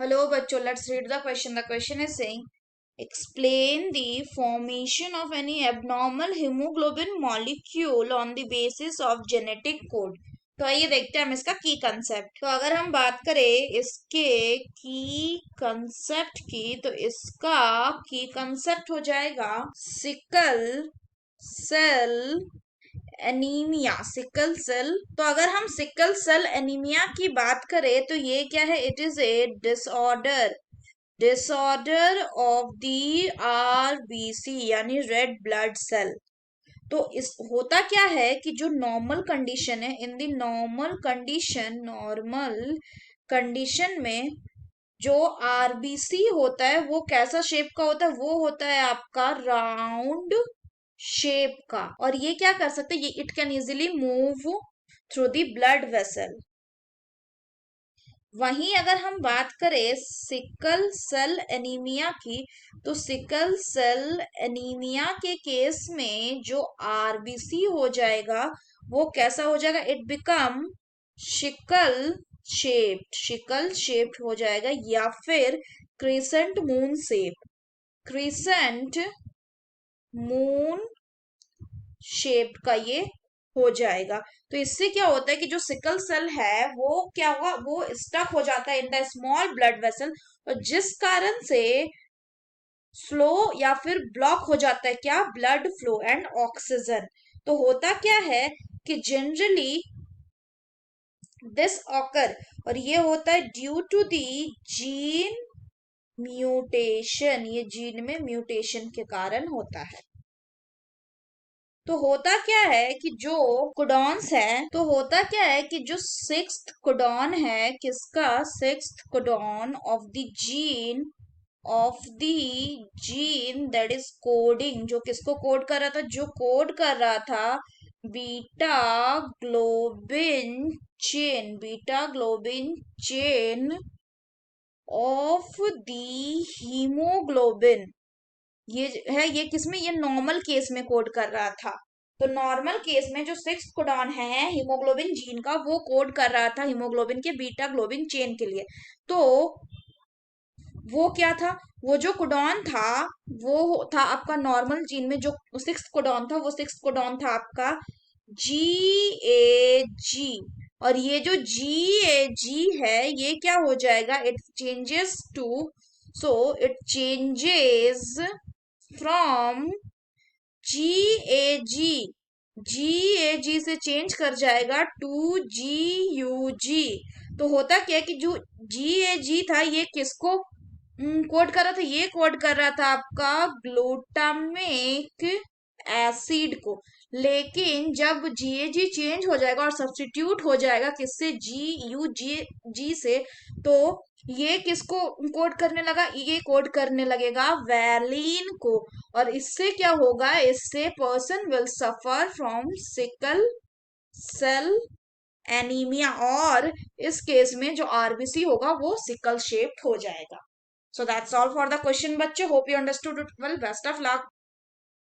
Hello, bachcho. Let's read the question. The question is saying, explain the formation of any abnormal hemoglobin molecule on the basis of genetic code. तो आइए देखते हैं हम इसका की concept. तो अगर हम बात करें इसके की कंसेप्ट की, तो इसका की कंसेप्ट हो जाएगा sickle cell anaemia. Sickle cell, तो अगर हम सिकल सेल एनीमिया की बात करें तो ये क्या है? It is a disorder of the RBC यानी रेड ब्लड सेल। तो इस होता क्या है कि जो नॉर्मल कंडीशन है, इन द नॉर्मल कंडीशन में जो आरबीसी होता है वो कैसा शेप का होता है? वो होता है आपका राउंड शेप का। और ये क्या कर सकते हैं? ये it can easily move through the blood vessel. वहीं अगर हम बात करें सिकल सेल एनीमिया की, तो सिकल सेल एनीमिया के केस में जो आरबीसी हो जाएगा वो कैसा हो जाएगा? इट बिकम शिकल शेप्ड हो जाएगा, या फिर क्रिसेंट मून शेप्ड का ये हो जाएगा। तो इससे क्या होता है कि जो सिकल सेल है वो क्या होगा? वो स्टक हो जाता है in the small blood vessel, और जिस कारण से फ्लो या फिर ब्लॉक हो जाता है क्या? Blood flow and oxygen. तो होता क्या है कि जनरली दिस ऑकर, और ये होता है due to the gene mutation. ये जीन में म्यूटेशन के कारण होता है। तो होता क्या है कि जो कोडॉन्स है, तो होता क्या है कि जो सिक्स्थ कोडॉन है, किसका? Sixth codon of the gene that is coding, जो किसको कोड कर रहा था? जो कोड कर रहा था beta globin chain of the haemoglobin. ये है, ये किसमें? ये नॉर्मल केस में कोड कर रहा था। तो नॉर्मल केस में जो सिक्स कोडॉन है हीमोग्लोबिन जीन का, वो कोड कर रहा था हीमोग्लोबिन के बीटा ग्लोबिन चेन के लिए। तो वो क्या था? वो जो कोडॉन था वो था आपका नॉर्मल जीन में, जो सिक्स कोडॉन था वो सिक्स कोडॉन था आपका GAG। और ये जो GAG है ये क्या हो जाएगा? It changes to, so it changes from G A G से चेंज कर जाएगा टू GUG। तो होता क्या है कि जो GAG था ये किसको कोड कर रहा था? ये कोड कर रहा था आपका ग्लूटामिक एसिड को। लेकिन जब GAG चेंज हो जाएगा और सब्स्टिट्यूट हो जाएगा किससे? GUG से, तो ये किसको कोड करने लगा? ये कोड करने लगेगा वैलिन को। और इससे क्या होगा? इससे person will suffer from sickle cell anaemia, और इस केस में जो आरबीसी होगा वो सिकल शेप्ड हो जाएगा। So that's all for the question, बच्चे. Hope you understood it well. Best of luck.